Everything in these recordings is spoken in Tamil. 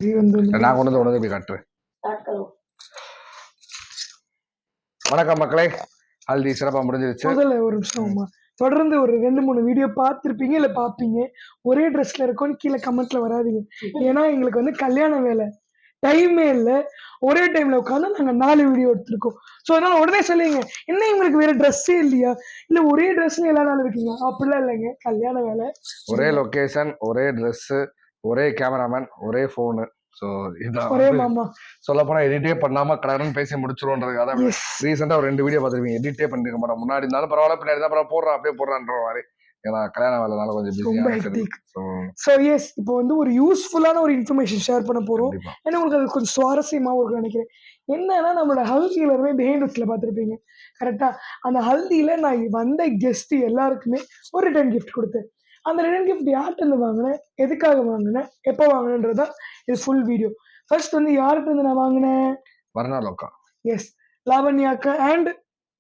நான் கொண்டு வந்து போய் காட்டுறேன். வணக்கம் மக்களே, ஹல்தி சிறப்பா முடிஞ்சிருச்சு. முதல்ல ஒரு நிமிஷம் தொடர்ந்து ஒரு 2-3 வீடியோ பார்த்துருப்பீங்க இல்ல பாப்பீங்க. ஒரே ட்ரெஸ்ல இருக்கோன்னு கீழே கமெண்ட்ல வராதீங்க. ஏன்னா எங்களுக்கு வந்து கல்யாண வேலை டைமே இல்ல. ஒரே டைம்ல உட்காந்து நாங்க 4 வீடியோ எடுத்திருக்கோம். ஸோ அதனால உடனே சொல்லுங்க, என்ன இவங்களுக்கு வேற ட்ரெஸ்ஸே இல்லையா, இல்ல ஒரே ட்ரெஸ்ல எல்லா நாளும் இருக்கீங்க? அப்படிலாம் இல்லைங்க, கல்யாண வேலை, ஒரே லொகேஷன், ஒரே ட்ரெஸ், ஒரே கேமராமேன், ஒரே போனு. ஸோ இதான் ஒரே மாமா. சொல்ல போனா எடிட்டே பண்ணாம கடன்னு பேசி முடிச்சிருவோன்றதுக்காக ரீசெண்டா ஒரு 2 வீடியோ பார்த்துருப்பீங்க. எடிட்டே பண்ணிருக்க மாட்டோம். முன்னாடி இருந்தாலும் பரவாயில்ல, பின்னாடி தான் பரவாயில்ல, போடுறான் அப்படியே போடுறான்ற மாதிரி. ஏன்னா கல்யாண வேலைனால கொஞ்சம் பிஸியா. ஸோ எஸ், இப்போ வந்து ஒரு யூஸ்ஃபுல்லான ஒரு இன்ஃபர்மேஷன் ஷேர் பண்ண போறோம். ஏன்னா உங்களுக்கு அது கொஞ்சம் சுவாரஸ்யமாகவும் இருக்கும்னு நினைக்கிறேன். என்னன்னா, நம்மளோட ஹல்தி எல்லாருமே பிஹைண்ட் உட்ஸ்ல பார்த்துருப்பீங்க கரெக்டா. அந்த ஹல்தியில நான் வந்த கெஸ்ட் எல்லாருக்குமே ஒரு ரிட்டர்ன் கிஃப்ட் கொடுத்தேன். அந்த ரிட்டர்ன் கிஃப்ட் யார்கிட்ட இருந்து வாங்கினேன், எதுக்காக வாங்கினேன், எப்போ வாங்கினேன்றதான் இது ஃபுல் வீடியோ. ஃபர்ஸ்ட் வந்து யார்கிட்ட இருந்து நான் வாங்கினேன்? வர்ணாலோகா. எஸ், லாவண்யாக்கா.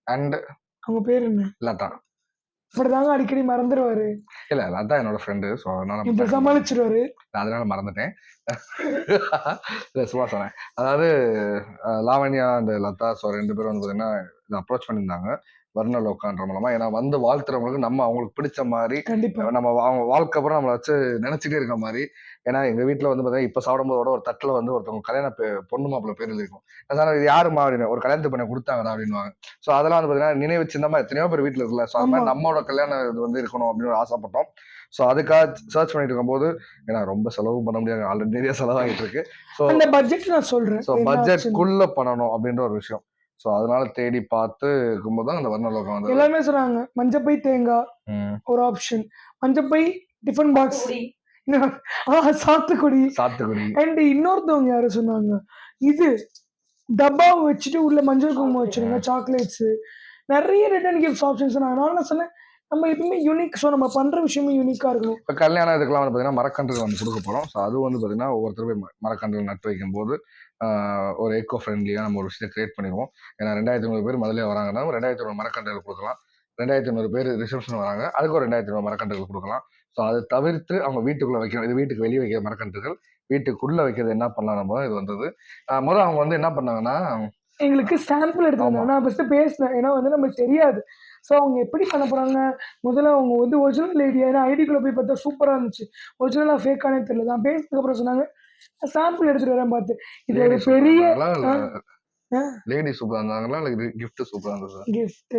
அண்ட் அவங்க பேர் என்ன? லதா. இப்படிதாங்க அடிக்கடி மறந்துடுவாரு. இல்ல, லதா என்னோட ஃப்ரெண்டு. ஸோ அதனால சமாளிச்சிருவாரு. அதனால மறந்துட்டேன். சும்மா சொன்னேன். அதாவது லாவண்யா அண்ட் லதா, ஸோ 2 பேரும் வந்து பார்த்தீங்கன்னா அப்ரோச் பண்ணியிருந்தாங்க வர்ணலோகான்ற மூலமா. ஏன்னா வந்து வாழ்த்துறவங்களுக்கு நம்ம அவங்களுக்கு பிடிச்ச மாதிரி நம்ம அவங்க வாழ்க்கை அப்புறம் நம்மளை வச்சு நினைச்சிட்டே இருக்க மாதிரி. ஏன்னா எங்க வீட்டுல வந்து பார்த்தீங்கன்னா இப்ப சாப்பிடும்போதோட ஒரு தட்டுல வந்து ஒருத்தவங்க கல்யாண பொண்ணு மாப்பிள்ள பேர் இருக்கும். இது யாருமா அப்படின்னு, ஒரு கல்யாணத்து பண்ண கொடுத்தாங்கடா அப்படின்வாங்க. ஸோ அதெல்லாம் வந்து பார்த்தீங்கன்னா நினைவு சின்னமா எத்தனையோ பேர் வீட்டுல இருக்குல்ல. ஸோ அது மாதிரி நம்மளோட கல்யாணம் இது வந்து இருக்கணும் அப்படின்னு ஆசைப்பட்டோம். ஸோ அதுக்காக சர்ச் பண்ணிட்டு இருக்கும்போது, ஏன்னா ரொம்ப செலவும் பண்ண முடியாது, ஆல்ரெடி நிறைய செலவாகிட்டு இருக்கு. ஸோ அந்த பட்ஜெட் நான் சொல்றேன், ஸோ பட்ஜெட்குள்ள பண்ணணும் அப்படின்ற ஒரு விஷயம். ஸோ அதனால தேடி பார்த்து இருக்கும்போது தான் அந்த வர்ணலோகம் வந்து எல்லாருமே சொன்னாங்க. மஞ்சப்பை தேங்காய் ஒரு ஆப்ஷன், மஞ்சப்பை டிஃபன் பாக்ஸ், சாத்துக்குடி அண்ட் இன்னொருத்தவங்க யாரு சொன்னாங்க, இது டப்பாவை வச்சுட்டு உள்ள மஞ்சள் குங்குமம் வச்சிருங்க, சாக்லேட்ஸ், நிறைய ரிட்டர்ன் கிஃப்ட் ஆப்ஷன்ஸ். நான் சொன்னேன் நம்ம எப்பவுமே யூனிக். ஸோ நம்ம பண்ற விஷயமும் யூனிக்கா இருக்கணும். இப்போ கல்யாணம் இதுக்கெல்லாம் வந்து பார்த்தீங்கன்னா மரக்கன்றுகள் வந்து கொடுக்க போறோம். ஸோ அது வந்து பார்த்தீங்கன்னா ஒவ்வொருத்தர் போய் மரக்கன்றுகள் நட்டு வைக்கும் போது ஒரு எக்கோ ஃப்ரெண்ட்லியாக நம்ம ஒரு விஷயத்தை கிரியேட் பண்ணிடுவோம். ஏன்னா 2500 பேர் முதல்ல வராங்கன்னா 2500 மரக்கன்றுகள் கொடுக்கலாம். 2500 பேர் ரிசப்ஷன் வராங்க, அதுக்கு ஒரு 2500 மரக்கன்றுகள் கொடுக்கலாம். ஸோ அதை தவிர்த்து அவங்க வீட்டுக்குள்ள வைக்கணும். இது வீட்டுக்கு வெளியே வைக்கிற மரக்கன்றுகள், வீட்டுக்குள்ள வைக்கிறது என்ன பண்ணலாம் நம்ம இது வந்தது. முதல்ல அவங்க வந்து என்ன பண்ணாங்கன்னா, எங்களுக்கு சாம்பிள் எடுத்து நான் ஃபர்ஸ்ட் பேசினேன். ஏன்னா வந்து நமக்கு தெரியாது. ஸோ அவங்க எப்படி பண்ண போறாங்க, முதல்ல அவங்க வந்து ஒரிஜினல் ஐடியா, ஏன்னா ஐடிக்குள்ள போய் பார்த்தா சூப்பரா இருந்துச்சு, ஒரிஜினலா ஃபேக்கானே தெரியல. நான் பேசினதுக்கு அப்புறம் சொன்னாங்க சாம்பிள் எடுத்துட்டு வரேன் பார்த்து. இது ஒரு பெரிய லேடி சூப்பரா இருந்தாங்களா, இல்ல கிஃப்ட் சூப்பரா இருந்ததா? கிஃப்ட்.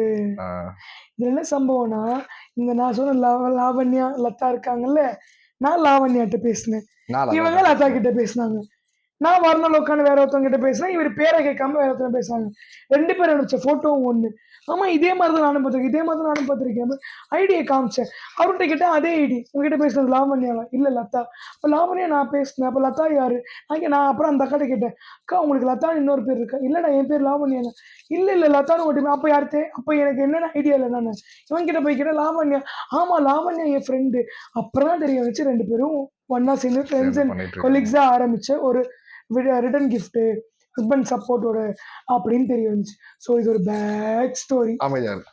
இது என்ன சம்பவம்னா, இந்த நான் சொன்ன லாவண்யா லதா இருக்காங்கல்ல, நான் லாவண்யாட்ட பேசினேன், இவங்க லதா கிட்ட பேசினாங்க. நான் வர்ணலோகான்னு வேற ஒருத்தவங்க கிட்ட பேசுறேன், இவர் பேரை கேட்காம வேற ஒருத்தவங்க பேசுறாங்க. 2 பேரும் அனுப்பிச்ச போட்டோவும் ஒண்ணு. ஆமா இதே மாதிரி தான் நானும் பார்த்திருக்கேன், இதே மாதிரி தான் நானும் பார்த்திருக்கேன். ஐடியை காமிச்சேன், அவர்கிட்ட கேட்டா அதே ஐடி. உங்ககிட்ட பேசுனது லாவண்யாவா? இல்ல லதா. அப்ப லாவண்யா நான் பேசினேன், அப்ப லதா யாரு? நான் அப்புறம் அந்த அக்காட்ட கேட்டேன், அக்கா உங்களுக்கு லதான்னு இன்னொரு பேர் இருக்கா? இல்லடா என் பேர் லாவண்யா. இல்ல லதான்னு ஓட்டி. அப்ப யாரு? அப்ப எனக்கு என்னென்ன ஐடியா இல்லை. நான் இவன் கிட்ட போய் கேட்டேன் லாவண்யா. ஆமா லாவண்யா என் ஃப்ரெண்டு. அப்புறம் தெரிய வச்சு 2 பேரும் ஒன்னா சேர்ந்து ஃப்ரெண்ட்ஸ் அண்ட் கொலீக்ஸா ஆரம்பிச்ச ஒரு ரிட்டர்ன் கிஃப்ட், ஹஸ்பண்ட் சப்போர்ட்டோட அப்படின்னு தெரிய வந்துச்சு. ஸோ இது ஒரு பேக் ஸ்டோரி. அமைதியா இருக்கு.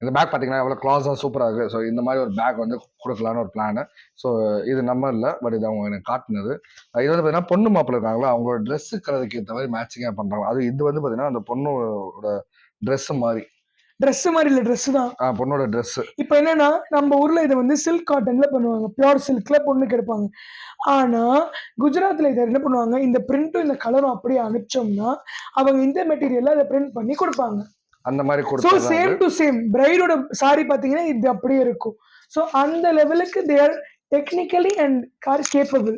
இந்த பேக் பார்த்தீங்கன்னா எவ்வளோ க்ளாஸாக சூப்பராக இருக்குது. ஸோ இந்த மாதிரி ஒரு பேக் வந்து கொடுக்கலான்னு ஒரு பிளானு. ஸோ இது நம்ம இல்லை, பட் இது அவங்க எனக்கு காட்டினது. இது வந்து பார்த்தீங்கன்னா பொண்ணு மாப்பிள்ள இருக்காங்களா, அவங்களோட ட்ரெஸ்ஸு கலருக்கு ஏற்ற மாதிரி மேட்சிங்காக பண்ணுறாங்க. அது இது வந்து பார்த்தீங்கன்னா அந்த பொண்ணோட ட்ரெஸ்ஸு மாதிரி. ட்ரெஸ் மாதிரி இல்லை, ட்ரெஸ் தான், பொண்ணோட ட்ரெஸ். இப்போ என்னன்னா நம்ம ஊர்ல இதை வந்து சில்க் காட்டன்ல பண்ணுவாங்க, பியூர் சில்க்ல பொண்ணுக்கு எடுப்பாங்க. ஆனா குஜராத்ல இதை என்ன பண்ணுவாங்க, இந்த பிரிண்ட்டும் இந்த கலரும் அப்படியே அனுப்பிச்சோம்னா அவங்க இந்த மெட்டீரியல்ல அதை பிரிண்ட் பண்ணி கொடுப்பாங்க. அந்த மாதிரி கொடுத்தா சேம் டு சேம் பிரைடோட சாரி பாத்தீங்கன்னா இது அப்படியே இருக்கும். ஸோ அந்த லெவலுக்கு they are technically and capable.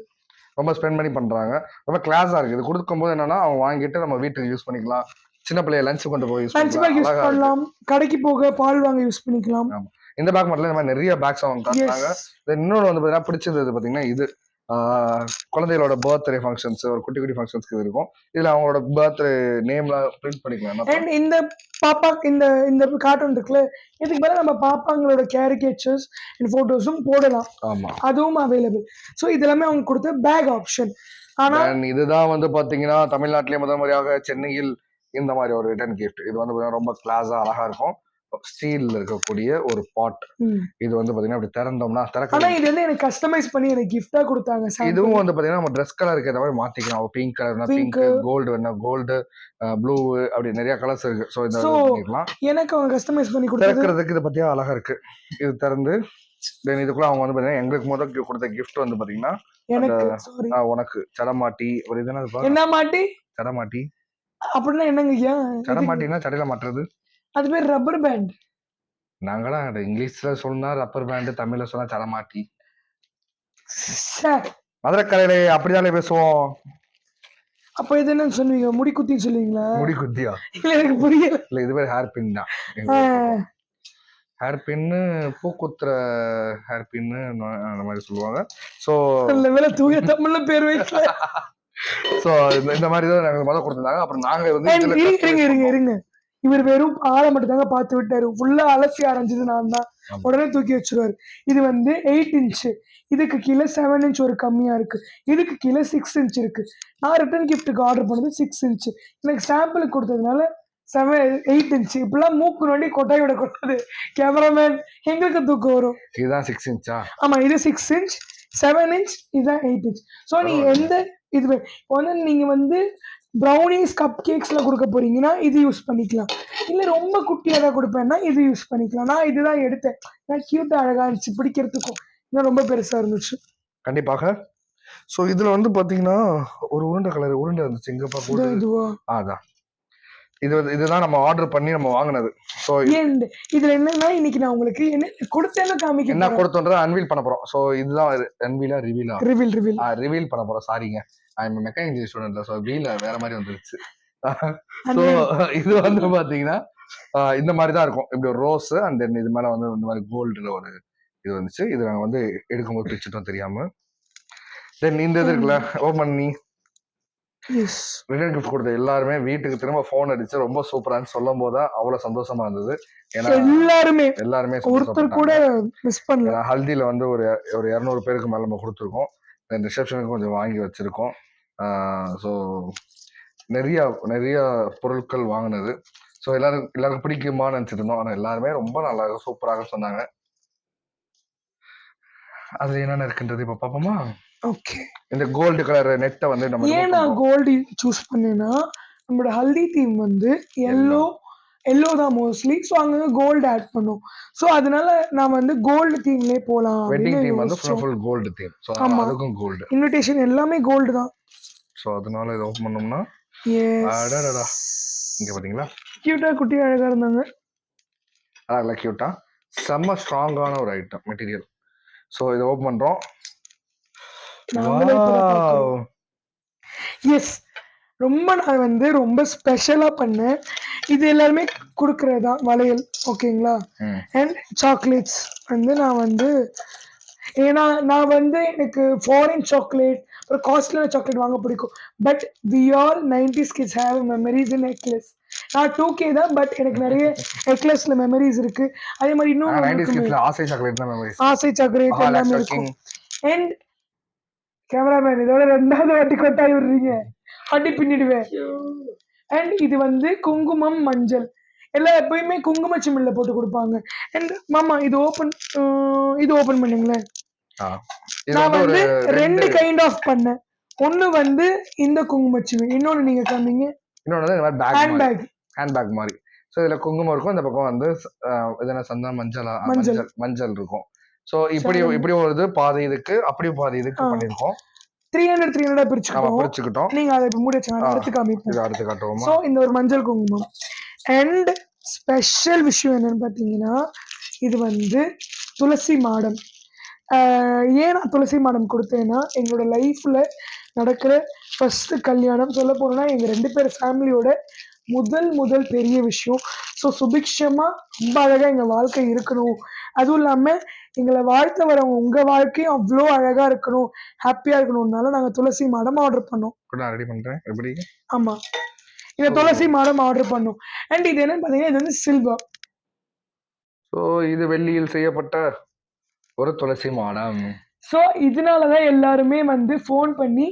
ரொம்ப ஸ்பெண்ட் பண்ணி பண்றாங்க, ரொம்ப கிளாஸா இருக்கு. இது கொடுக்கும்போது என்னன்னா அவங்க வாங்கிட்டு நம்ம வீட்டுக்கு யூஸ் பண்ணிக்கலாம், சின்ன பிள்ளைய லஞ்ச் கொண்டு போய் யூஸ் பண்ணலாம், கடைக்கு போக பால் வாங்க யூஸ் பண்ணிக்கலாம். இந்த பேக் மட்டும் இந்த மாதிரி நிறைய பேக்ஸ் அவங்க காட்டுறாங்க. இன்னொன்று வந்து பார்த்தீங்கன்னா பிடிச்சது பார்த்தீங்கன்னா இது குழந்தைகளோட பர்த்டே ஃபங்க்ஷன்ஸ், ஒரு குட்டி குட்டி ஃபங்க்ஷன்ஸ்க்கு இருக்கும். இதுல அவங்களோட பர்த்டே நேம்லாம் பிரிண்ட் பண்ணிக்கலாம். அண்ட் இந்த பாப்பா இந்த கார்ட்டூன் இருக்குல்ல, இதுக்கு மேல நம்ம பாப்பாங்களோட கேரிகேச்சர்ஸ் அண்ட் போட்டோஸும் போடலாம். ஆமா, அதுவும் அவைலபிள். ஸோ இதெல்லாமே அவங்க கொடுத்த பேக் ஆப்ஷன். ஆனா இதுதான் வந்து பாத்தீங்கன்னா தமிழ்நாட்டிலேயே முதல் முறையாக சென்னையில் இந்த மாதிரி ஒரு ரிட்டர்ன் கிஃப்ட். இது வந்து ரொம்ப கிளாஸா அழகா இருக்கும். ஸ்டீல்ல இருக்கக்கூடிய ஒரு பாட். ம். இது வந்து பாத்தீங்கன்னா அப்படி திறந்தோம்னா ஆனா இது வந்து எனக்கு கஸ்டமைஸ் பண்ணி எனக்கு கிஃப்டா கொடுத்தாங்க இதுவும் வந்து பாத்தீங்கன்னா நம்ம ட்ரெஸ் கலருக்கு ஏற்ற மாதிரி மாத்திக்கலாம். பிங்க் கலர்னா பிங்க், கோல்டு வேணா கோல்டு, ப்ளூ அப்படி நிறைய கலர்ஸ் இருக்கு. ஸோ இந்த பண்ணிக்கலாம். எனக்கு அவங்க கஸ்டமைஸ் பண்ணி கொடுத்தது திறக்கிறதுக்கு இதை பத்தியா அழகா இருக்கு. இது திறந்து தென் இதுக்குள்ள அவங்க வந்து பாத்தீங்கன்னா எங்களுக்கு முதல் கொடுத்த கிஃப்ட் வந்து பாத்தீங்கன்னா உனக்கு சடமாட்டி ஒரு இது என்ன மாட்டி சடமாட்டி அப்படின்னா என்னங்கய்யா? சடமாட்டினா சடையில மாட்டுறது. அது பேர் ரப்பர் பேண்ட். நாங்களாம் இங்கிலீஷ்ல சொன்னா ரப்பர் பேண்ட், தமிழ்ல சொன்னா சடமாட்டி. மதுரை கலையில அப்படிதானே பேசுவோம். அப்ப இது என்ன சொல்லுவீங்க? முடி குத்தி சொல்லுவீங்களா? முடி குத்தியா? இல்ல எனக்கு புரியல. இல்ல இது பேர் ஹேர் பின் தான். ஹேர் பின்னு பூக்குத்துற ஹேர் பின்னு அந்த மாதிரி சொல்லுவாங்க. ஸோ தூய தமிழ்ல பேர் வைக்கல. ஸோ இந்த மாதிரி தான் நாங்கள் முதல் கொடுத்துருந்தாங்க. அப்புறம் நாங்கள் வந்து இருங்க இவர் வெறும் ஆளை மட்டும் தாங்க பார்த்து விட்டாரு. ஃபுல்லா அலசி ஆரம்பிச்சது நான் தான். உடனே தூக்கி வச்சிருவாரு. இது வந்து 8 இன்ச்சு, இதுக்கு கீழே 7 இன்ச் ஒரு கம்மியா இருக்கு, இதுக்கு கீழே 6 இன்ச் இருக்கு. நான் ரிட்டர்ன் கிஃப்ட்டுக்கு ஆர்டர் பண்ணது 6 இன்ச்சு. எனக்கு சாம்பிளுக்கு கொடுத்ததுனால 8 இன்ச்சு. இப்பெல்லாம் மூக்கு நோண்டி கொட்டாய் விட கூடாது கேமராமேன், எங்களுக்கு தூக்கம் வரும். இதுதான் 6 இன்ச்சா? ஆமா, இது 6 இன்ச், 7 இன்ச், இதுதான் 8 இன்ச். ஸோ நீங்க எந்த இது வந்து நீங்க வந்து ப்ரௌனிஸ் கப் கேக்ஸ்ல கொடுக்க போறீங்கன்னா இது யூஸ் பண்ணிக்கலாம். இல்ல ரொம்ப குட்டியா தான் கொடுப்பேன்னா இது யூஸ் பண்ணிக்கலாம். நான் இதுதான் எடுத்தேன். நான் கியூட்டா அழகா இருந்துச்சு பிடிக்கிறதுக்கும். இன்னும் ரொம்ப பெருசா இருந்துச்சு. கண்டிப்பாக. ஸோ இதுல வந்து பாத்தீங்கன்னா ஒரு உருண்டை கலர் உருண்டை இருந்துச்சு. இங்கப்பா கூட இதுவா? அதான் இதுதான் நம்ம ஆர்டர் பண்ணி நம்ம வாங்கினது. ஸோ இதுல என்னன்னா இன்னைக்கு நான் உங்களுக்கு என்ன கொடுத்தேன்னு காமிக்க என்ன கொடுத்தோன்றத அன்வீல் பண்ண போறோம். ஸோ இதுதான் அன்வீலா ரிவீல் பண்ண போறோம். சாரிங்க, I am mechanic engineer student. So wheel வேற மாதிரி வந்துருச்சு. ஸோ இது வந்து பாத்தீங்கன்னா இந்த மாதிரி தான் இருக்கும். இப்படி ஒரு ரோஸ் அண்ட் தென் இது மேல வந்து இந்த மாதிரி கோல்டுல ஒரு இது வந்துச்சு. இது நாங்கள் வந்து எடுக்கும்போது பிரிச்சுட்டோம் தெரியாம. தென் இந்த இது இருக்குல்ல ஓப்பன் பண்ணி ரிட்டர்ன் கிஃப்ட் கொடுத்த எல்லாருமே வீட்டுக்கு திரும்ப போன் அடிச்சு ரொம்ப சூப்பரான்னு சொல்லும் போது அவ்வளவு சந்தோஷமா இருந்தது. ஏன்னா எல்லாருமே ஒருத்தர் கூட மிஸ் பண்ணல. ஹல்தியில வந்து ஒரு 200 பேருக்கு மேல நம்ம கொடுத்துருக்கோம். ரிசப்ஷனுக்கு கொஞ்சம் வாங்கி வச்சிருக்கோம். ஸோ நிறைய பொருட்கள் வாங்கினது. ஸோ எல்லாருக்கும் பிடிக்குமான்னு நினைச்சிட்டு இருந்தோம். ஆனா எல்லாருமே ரொம்ப நல்லா சூப்பராக சொன்னாங்க. அதுல என்னென்ன இருக்குன்றது இப்ப பாப்போமா? ஓகே. இந்த கோல்டு கலர் நெட்டை வந்து நம்ம ஏன் நான் கோல்டு சூஸ் பண்ணேன்னா நம்மளோட ஹல்தி தீம் வந்து எல்லோ தான் மோஸ்ட்லி. ஸோ அங்க கோல்டு ஆட் பண்ணும். ஸோ அதனால நான் வந்து கோல்டு தீம்லயே போலாம். வெட்டிங் தீம் வந்து ஃபுல் கோல்டு தீம். ஸோ அதுக்கும் கோல்டு. இன்விடேஷன் எல்லாமே கோல்டு தான். ஸோ அதனால இதை ஓப்பன் பண்ணோம்னா அடடடா, இங்க பாத்தீங்களா கியூட்டா குட்டியா அழகா இருந்தாங்க. அழகா கியூட்டா செம்ம ஸ்ட்ராங்கான ஒரு ஐட்டம் மெட்டீரியல். ஸோ இதை ஓப்பன் பண்றோம். எஸ், நான் வந்து ரொம்ப ஸ்பெஷலா பண்ணேன். இது எல்லாருமே கொடுக்கறதா வளையல். ஓகேங்களா? அண்ட் சாக்லேட்ஸ் வந்து நான் வந்து ஏன்னா நான் வந்து எனக்கு ஃபாரின் சாக்லேட் அப்புறம் காஸ்ட்லியான சாக்லேட் வாங்க பிடிக்கும். But we all 90s kids have memories in necklace. நான் 2K தான், பட் எனக்கு நிறைய நெக்லஸ்ல மெமரிஸ் இருக்கு. அதே மாதிரி இன்னும் ஆசை சாக்லேட் எல்லாமே இருக்கும். அண்ட் கேமராமேன் இதோட 2வது வாட்டி கொட்டாய் விடுறீங்க, அடி பின்னிடுவேன். அண்ட் இது வந்து குங்குமம் மஞ்சள் எல்லாம் எப்பயுமே குங்கும சிமிழ்ல போட்டு கொடுப்பாங்க. அண்ட் மாமா இது ஓபன் பண்ணுங்களேன். நான் வந்து 2 கைண்ட் ஆஃப் பண்ணேன். ஒன்னு வந்து இந்த குங்கும சிமிழ், இன்னொன்னு நீங்க காமிங்க. இன்னொன்னு ஹேண்ட்பேக் மாதிரி. ஸோ இதுல குங்குமம் இருக்கும், இந்த பக்கம் வந்து எதனா சந்தா மஞ்சள் இருக்கும். ஸோ இப்படி ஒரு பாதை இதுக்கு, அப்படி பாதை இதுக்கு பண்ணிருக்கோம். 300 பிரிச்சுக்கிட்டோம். நீங்க அதை மூடி அடுத்து காமிப்போம். ஸோ இந்த ஒரு மஞ்சள் குங்குமம். அண்ட் ஸ்பெஷல் விஷயம் என்னன்னு பார்த்தீங்கன்னா இது வந்து துளசி மாடம். ஏன் நான் துளசி மாடம் கொடுத்தேன்னா எங்களோட லைஃப்ல நடக்கிற ஃபர்ஸ்ட் கல்யாணம். சொல்ல போனோம்னா எங்க 2 பேர் ஃபேமிலியோட முதல் பெரிய விஷயம். ஸோ சுபிக்ஷமா ரொம்ப அழகா எங்க வாழ்க்கை இருக்கணும், அதுவும் இல்லாம எங்களை வாழ்த்த வரவங்க உங்க வாழ்க்கையும் அவ்வளோ அழகா இருக்கணும், ஹாப்பியா இருக்கணும்னால நாங்க துளசி மாடம் ஆர்டர் பண்ணோம். ஆமா, இந்த துளசி மாடம் ஆர்டர் பண்ணோம். அண்ட் இது என்னன்னு பாத்தீங்கன்னா இது வந்து சில்வர். ஸோ இது வெள்ளியில் செய்யப்பட்ட ஒரு துளசி மாடம். ஸோ இதனால தான் எல்லாருமே வந்து ஃபோன் பண்ணி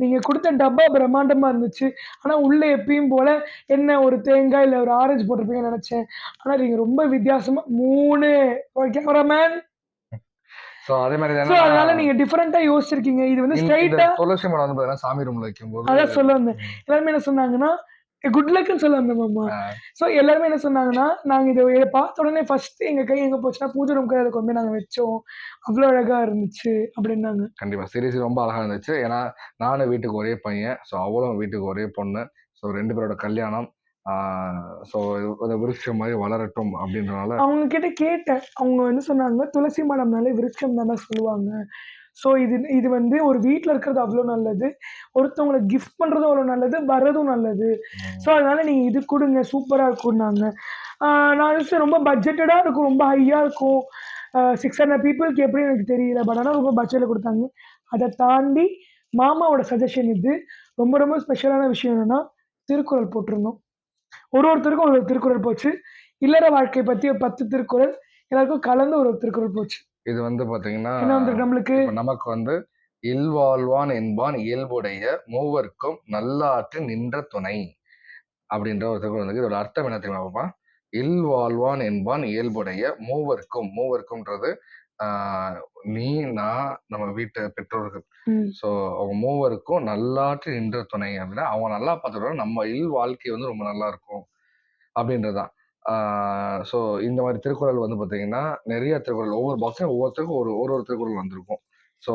நீங்கள் கொடுத்த டப்பா பிரம்மாண்டமாக இருந்துச்சு, ஆனால் உள்ளே எப்பயும் போல் என்ன ஒரு தேங்காய் இல்லை ஒரு ஆரஞ்சு போட்டிருப்பீங்கன்னு நினச்சேன், ஆனால் நீங்கள் ரொம்ப வித்தியாசமாக 3 கேமராமேன். ஸோ அதே மாதிரி ஸோ என்னன்னா அதனால நீங்கள் டிஃப்ரெண்ட்டாக யோசிச்சிருக்கீங்க. இது வந்து இந்த ஸ்ட்ரைட்டாக துளசி மாடம் வந்து பார்த்தீங்கன்னா சாமி ரூம்ல வைக்கும்போது அதான் சொல்ல வந்தேன். எல்லாருமே என்ன சொன்னாங்கன்னா குட் லக்குன்னு சொல்ல வந்தேன் மாமா. ஸோ எல்லாருமே என்ன சொன்னாங்கன்னா, நாங்கள் இதை பார்த்த உடனே ஃபர்ஸ்ட் எங்கள் கை எங்கே போச்சுன்னா பூஜை ரூம்க்கு அதை கொண்டு போய் நாங்கள் வச்சோம், அவ்வளோ அழகாக இருந்துச்சு அப்படின்னாங்க. கண்டிப்பா சீரியஸ் ரொம்ப அழகா இருந்துச்சு. ஏன்னா நானும் வீட்டுக்கு ஒரே பையன், ஸோ அவளும் வீட்டுக்கு ஒரே பொண்ணு. ஸோ 2 பேரோட கல்யாணம். ஸோ அந்த விருட்சம் மாதிரி வளரட்டும் அப்படின்றனால அவங்க கிட்ட கேட்டேன். அவங்க வந்து சொன்னாங்க, துளசி மாடம்னாலே விருட்சம் தானே சொல்லுவாங்க. ஸோ இது இது வந்து ஒரு வீட்ல இருக்கிறது அவ்வளோ நல்லது. ஒருத்தவங்களுக்கு கிஃப்ட் பண்றதும் அவ்வளோ நல்லது, வர்றதும் நல்லது. ஸோ அதனால நீங்க இது குடுங்க, சூப்பரா இருக்கும்னாங்க. நான் யோசிச்சேன் ரொம்ப பட்ஜெட்டடா இருக்கும், ரொம்ப ஹையா இருக்கும். 600 பீப்புளுக்கு எப்படின்னு எனக்கு தெரியல. பட் ஆனா ரொம்ப பட்ஜெட்ல குடுத்தாங்க. அத தாண்டி மாமாவோட சஜஷன் இது. ரொம்ப ரொம்ப ஸ்பெஷலான விஷயம் என்னன்னா, திருக்குறள் போட்டிருந்தோம். ஒருத்தருக்கும் ஒரு திருக்குறள் போச்சு. இல்லற வாழ்க்கை பத்தி 10 திருக்குறள். எல்லாருக்கும் கலந்து ஒரு திருக்குறள் போச்சு. இது வந்து பாத்தீங்கன்னா என்ன வந்திருக்கு நம்மளுக்கு? இப்ப நமக்கு வந்து இல்வாழ்வான் என்பான் இயல்புடைய மூவர்க்கும் நல்லாற்று நின்ற துணை அப்படின்ற ஒரு திருக்குறள் வந்து இதோட அர்த்தம் என்ன தெரியுமா பாப்பா? இல்வாழ்வான் என்பான் இயல்புடைய மூவர்க்கும் மூவர்க்கும்ன்றது நீ நான் நம்ம வீட்டு பெற்றோர்கள் ஸோ அவங்க மூவருக்கும் நல்லாற்று நின்ற துணை அப்படின்னா அவங்க நல்லா பார்த்துட்டோம் நம்ம இல் வாழ்க்கை வந்து ரொம்ப நல்லா இருக்கும் அப்படின்றதான். ஸோ இந்த மாதிரி திருக்குறள் வந்து பார்த்தீங்கன்னா நிறைய திருக்குறள் ஒவ்வொரு பாக்ஸும் ஒவ்வொருத்தருக்கும் ஒரு ஒரு ஒரு திருக்குறள் வந்திருக்கும். ஸோ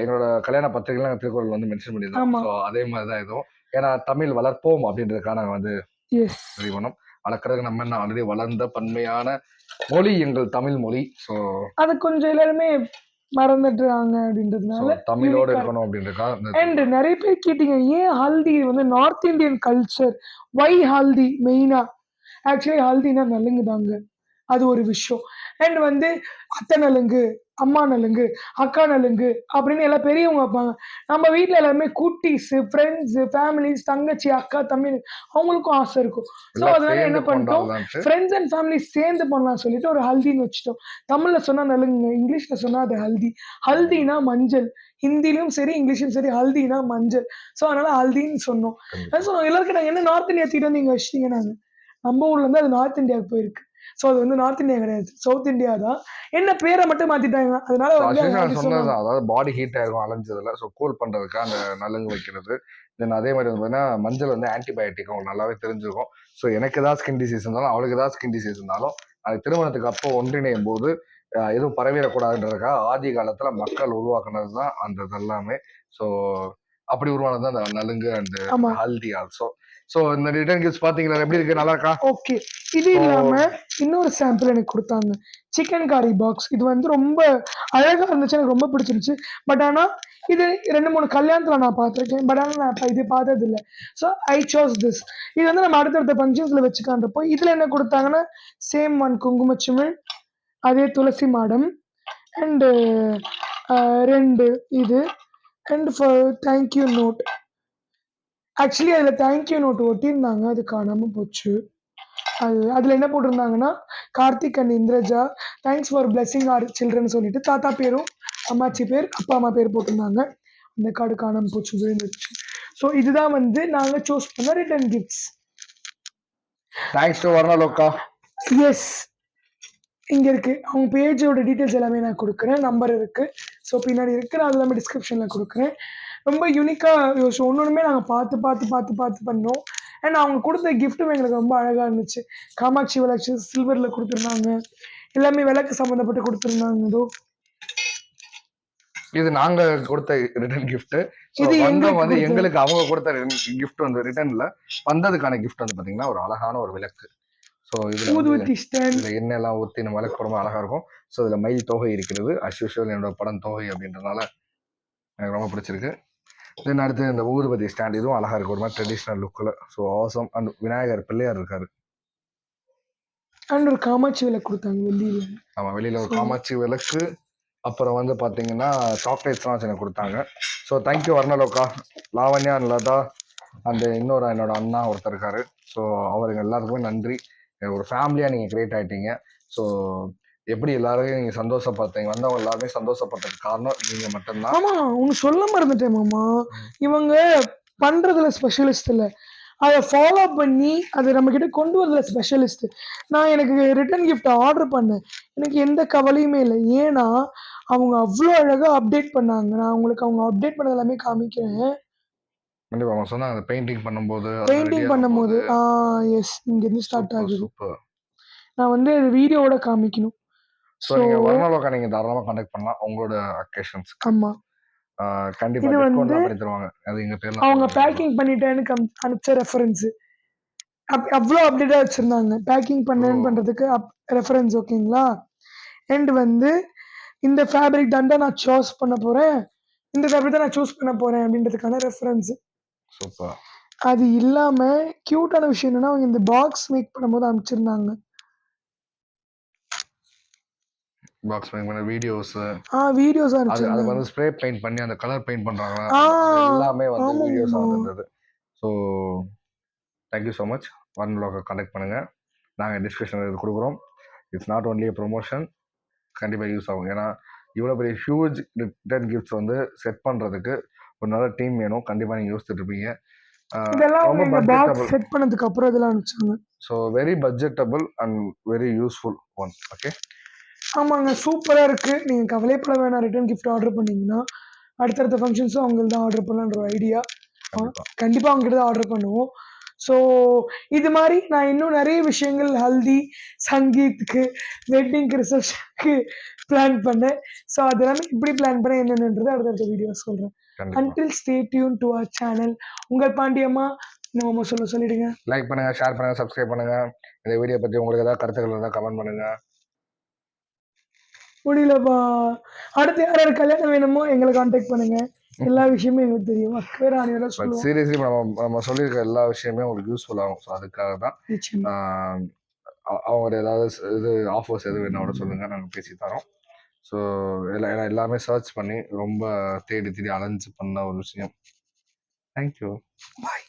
என்னோட கல்யாண பத்திரிகைலாம் திருக்குறள் வந்து மென்ஷன் பண்ணியிருந்தோம். ஸோ அதே மாதிரி தான் இதுவும். ஏன்னா தமிழ் வளர்ப்போம் அப்படின்றதுக்காக நாங்கள் வந்து ரெடி பண்ணோம். வளர்க்கறதுக்கு நம்ம என்ன ஆல்ரெடி வளர்ந்த பன்மையான மொழி எங்கள் தமிழ் மொழி. ஸோ அது கொஞ்சம் எல்லாருமே மறந்துடுறாங்க அப்படின்றதுனால தமிழோட இருக்கணும் அப்படின்றதுக்காக. அண்ட் நிறைய பேர் கேட்டீங்க ஏன் ஹல்தி வந்து நார்த் இந்தியன் கல்ச்சர், வை ஹல்தி மெயினா? ஆக்சுவலி ஹல்தினா நலுங்கு தாங்க, அது ஒரு விஷயம். அண்ட் வந்து அத்தை நலுங்கு, அம்மா நலுங்கு, அக்கா நலுங்கு அப்படின்னு எல்லாம் பெரியவங்க வைப்பாங்க. நம்ம வீட்டில் எல்லாருமே குட்டீஸு, ஃப்ரெண்ட்ஸு, ஃபேமிலிஸ், தங்கச்சி, அக்கா, தம்பி அவங்களுக்கும் ஆசை இருக்கும். ஸோ அதனால என்ன பண்ணிட்டோம், ஃப்ரெண்ட்ஸ் அண்ட் ஃபேமிலி சேர்ந்து பண்ணலாம் சொல்லிட்டு ஒரு ஹல்தின்னு வச்சுட்டோம். தமிழ்ல சொன்னா நலுங்குங்க, இங்கிலீஷ்ல சொன்னா அது ஹல்தி. ஹல்தினா மஞ்சள், ஹிந்திலையும் சரி இங்கிலீஷ்லையும் சரி ஹல்தினா மஞ்சள். ஸோ அதனால ஹல்தின்னு சொன்னோம். எல்லாருக்கும் நாங்கள் என்ன நார்த் இந்தியா தீட்டு வந்து இங்கே வச்சிட்டீங்க. நாங்கள் நம்ம ஊர்ல இருந்து அது நார்த் இந்தியாவுக்கு போயிருக்கு. ஸோ அது வந்து நார்த் இந்தியா கிடையாது, சவுத் இந்தியா தான். என்ன பேரை மட்டும் மாத்திட்டாங்க. அதனால சொன்னதுதான், அதாவது பாடி ஹீட் ஆயிருக்கும் அலைஞ்சதுல. ஸோ கூல் பண்றதுக்கு அந்த நலுங்கு வைக்கிறது. தென் அதே மாதிரி வந்து மஞ்சள் வந்து ஆன்டிபயோட்டிக் உங்களுக்கு நல்லாவே தெரிஞ்சிருக்கும். ஸோ எனக்கு ஏதாவது ஸ்கின் டிசீஸ் இருந்தாலும் அவளுக்கு ஏதாவது ஸ்கின் டிசீஸ் இருந்தாலும் அது திருமணத்துக்கு அப்போ ஒன்றிணையும் போது எதுவும் பரவிடக்கூடாதுன்றதுக்காக ஆதி காலத்துல மக்கள் உருவாக்குனது தான் அந்த இதெல்லாமே. ஸோ அப்படி உருவானது தான் அந்த நலுங்கு அண்ட் ஹல்தி ஆல்சோ. ஸோ இந்த ரிட்டர்ன் கிஃப்ட்ஸ் பாத்தீங்களா எப்படி இருக்கு? நல்லா இருக்கா? ஓகே. இது இல்லாம இன்னொரு சாம்பிள் எனக்கு கொடுத்தாங்க, சிக்கன் காரி பாக்ஸ். இது வந்து ரொம்ப அழகா இருந்துச்சு, எனக்கு ரொம்ப பிடிச்சிருந்துச்சு. பட் ஆனா இது 2-3 கல்யாணத்துல நான் பார்த்துருக்கேன். பட் ஆனா நான் இது பார்த்தது இல்லை. So I chose this. இது வந்து நம்ம அடுத்தடுத்த ஃபங்க்ஷன்ஸ்ல வச்சுக்கான்றப்போ இதுல என்ன கொடுத்தாங்கன்னா சேம் ஒன் குங்குமச்சிமிழ், அதே துளசி மாடம் அண்டு 2 இது and for thank you note. Actually அதில் தேங்க்யூ நோட் ஒட்டியிருந்தாங்க, அது காணாமல் போச்சு. அதில் என்ன போட்டிருந்தாங்கன்னா Karthik and Indraja thanks for blessing our children சொல்லிட்டு தாத்தா பேரும் அம்மாச்சி பேர் அப்பா அம்மா பேர் போட்டிருந்தாங்க. அந்த கார்டு காணாமல் போச்சு, விழுந்துருச்சு. ஸோ இதுதான் வந்து நாங்கள் சூஸ் பண்ண return gifts. Thanks to Varnaloka. Yes, இங்கே இருக்கு அவங்க பேஜோட டீட்டெயில்ஸ் எல்லாமே நான் கொடுக்குறேன், நம்பர் இருக்கு. ஸோ பின்னாடி இருக்கு, நான் அது எல்லாமே டிஸ்கிரிப்ஷனில் கொடுக்குறேன். ரொம்ப யூனிக்காக யோசிச்சு ஒன்றுமே நாங்கள் பார்த்து பார்த்து பார்த்து பார்த்து பண்ணோம். அண்ட் அவங்க கொடுத்த கிஃப்ட்டும் எங்களுக்கு ரொம்ப அழகாக இருந்துச்சு. காமாட்சி விளக்கு சில்வரில் கொடுத்துருந்தாங்க, எல்லாமே விளக்கு சம்மந்தப்பட்டு கொடுத்துருந்தாங்க. இதோ இது நாங்க கொடுத்த ரிட்டர்ன் கிஃப்ட். இது வந்து எங்களுக்கு அவங்க கொடுத்த கிஃப்ட் வந்து ரிட்டர்ன்ல வந்ததுக்கான கிஃப்ட் வந்து பாத்தீங்கன்னா ஒரு அழகான ஒரு விளக்கு. ஸோ இதுல எண்ணெய் எல்லாம் ஊற்றி நம்ம விளக்கு ரொம்ப அழகா இருக்கும். ஸோ இதுல மயில் தொகை இருக்கிறது, அஸ் யூஷுவல் என்னோட படம் தொகை அப்படின்றதுனால எனக்கு ரொம்ப பிடிச்சிருக்கு. தென் அடுத்து இந்த ஊதுபதி ஸ்டாண்ட், இதுவும் அழகா இருக்கு, ஒரு மாதிரி ட்ரெடிஷ்னல் லுக்கில். So awesome. And Vinayagar Pillaiyar இருக்காரு. அண்ட் ஒரு காமாட்சி விளக்கு கொடுத்தாங்க வெளியில. ஆமா, வெளியில ஒரு காமாட்சி விளக்கு. அப்புறம் வந்து பார்த்தீங்கன்னா சாக்லேட்ஸ்லாம் வச்சு எனக்கு கொடுத்தாங்க. ஸோ தேங்க்யூ வர்ணலோகா, லாவண்யா, லதா அந்த இன்னொரு என்னோட அண்ணா ஒருத்தர் இருக்காரு. ஸோ அவருக்கு எல்லாருக்குமே நன்றி. ஒரு ஃபேமிலியாக நீங்கள் கிரியேட் ஆகிட்டீங்க. ஸோ எப்படி எல்லாரையும் நீங்க சந்தோஷப்படுத்தீங்க, வந்தவங்க எல்லாருமே சந்தோஷப்பட்டதுக்கு காரணம் நீங்க மட்டும்தான். ஆமா உனக்கு சொல்ல மறந்துட்டேன் மாமா. இவங்க பண்றதுல ஸ்பெஷலிஸ்ட் இல்ல, அதை ஃபாலோ பண்ணி அதை நம்ம கிட்ட கொண்டு வரதுல ஸ்பெஷலிஸ்ட். நான் எனக்கு ரிட்டர்ன் கிஃப்ட் ஆர்டர் பண்ணேன், எனக்கு எந்த கவலையுமே இல்லை. ஏன்னா அவங்க அவ்வளோ அழகா அப்டேட் பண்ணாங்க. நான் உங்களுக்கு அவங்க அப்டேட் பண்ணது எல்லாமே காமிக்கிறேன். கண்டிப்பா அவங்க சொன்னாங்க பெயிண்டிங் பண்ணும்போது பெயிண்டிங் பண்ணும்போது எஸ் இங்க இருந்து ஸ்டார்ட் ஆகுது. சூப்பர். நான் வந்து வீடியோவோட காமிக்கணும். ஸோ நீங்க வரணும்லக்கா, நீங்க தாராளமா கான்டாக்ட் பண்ணலாம் உங்களோட அக்கேஷன்ஸ். ஆமா கண்டிப்பா இது வந்து டிஸ்கவுண்ட்லாம் பண்ணி தருவாங்க. அது எங்க பேர்ல அவங்க பேக்கிங் பண்ணிட்டேன்னு அனுப்பிச்ச ரெஃபரன்ஸ். அவ்வளோ அப்டேட்டா வச்சிருந்தாங்க பேக்கிங் பண்ணேன்னு பண்றதுக்கு ரெஃபரன்ஸ். ஓகேங்களா. அண்ட் வந்து இந்த ஃபேப்ரிக் தான் நான் சூஸ் பண்ண போறேன், இந்த ஃபேப்ரிக் தான் நான் சூஸ் பண்ண போறேன் அப்படின்றதுக்கான ரெஃபரன்ஸ். சூப்பர். அது இல்லாம கியூட்டான விஷயம் என்னன்னா அவங்க இந்த பாக்ஸ் மேக் பண்ணும்போது அனுப்பிச்சிருந்தாங்க. பாக்ஸ் மேக் பண்ண வீடியோஸ் வீடியோஸ் அது வந்து ஸ்ப்ரே பெயிண்ட் பண்ணி அந்த கலர் பெயிண்ட் பண்றாங்களா எல்லாமே வந்து வீடியோஸ் வந்திருந்தது. So thank you so much. One வ்ளாகை கான்டாக்ட் பண்ணுங்க, நாங்கள் டிஸ்கிரிப்ஷன் இது கொடுக்குறோம். இட்ஸ் நாட் ஒன்லி ப்ரொமோஷன், கண்டிப்பாக யூஸ் ஆகும். ஏன்னா இவ்வளோ பெரிய ஹியூஜ் ரிட்டர்ன் கிஃப்ட்ஸ் வந்து செட் பண்ணுறதுக்கு ஒரு நல்ல டீம் வேணும். கண்டிப்பாக நீங்கள் யோசிச்சுட்டு இருப்பீங்க. ரொம்ப பட்ஜெட்டபிள் செட் பண்ணதுக்கு அப்புறம் இதெல்லாம் அனுப்பிச்சாங்க. So very budgetable and very useful one. Okay ஆமாங்க சூப்பராக இருக்கு. நீங்கள் கவலைப்பட வேணாம், ரிட்டர்ன் கிஃப்ட் ஆர்டர் பண்ணீங்கன்னா அடுத்தடுத்த ஃபங்க்ஷன்ஸும் அவங்களுக்கு தான் ஆர்டர் பண்ணலான்ற ஐடியா. கண்டிப்பாக அவங்ககிட்ட தான் ஆர்டர் பண்ணுவோம். ஸோ இது மாதிரி நான் இன்னும் நிறைய விஷயங்கள் ஹல்தி சங்கீத்துக்கு வெட்டிங்க்கு ரிசப்ஷனுக்கு பிளான் பண்ணேன். ஸோ அதெல்லாமே இப்படி பிளான் பண்ண என்னென்னது அடுத்தடுத்த வீடியோ சொல்கிறேன். Until stay tuned to our channel. உங்கள் பாண்டியம்மா நம்ம சொல்லிடுங்க. லைக் பண்ணுங்க, ஷேர் பண்ணுங்க, சப்ஸ்கிரைப் பண்ணுங்க. இந்த வீடியோ பற்றி உங்களுக்கு ஏதாவது கருத்துக்கள் இருந்தால் கமெண்ட் பண்ணுங்க. முடியலப்பா. அடுத்து யாராவது கல்யாணம் வேணுமோ எங்களை கான்டாக்ட் பண்ணுங்க, எல்லா விஷயமும் எங்களுக்கு தெரியும். பட் சீரியஸ்லி நம்ம சொல்லியிருக்க எல்லா விஷயமே உங்களுக்கு யூஸ்ஃபுல் ஆகும். ஸோ அதுக்காக தான் அவங்க ஏதாவது இது ஆஃபர்ஸ் எது வேணும் சொல்லுங்க, நாங்கள் பேசி தரோம். ஸோ எல்லாமே சர்ச் பண்ணி ரொம்ப தேடி அலைஞ்சு பண்ண ஒரு விஷயம். தேங்க்யூ. பாய்.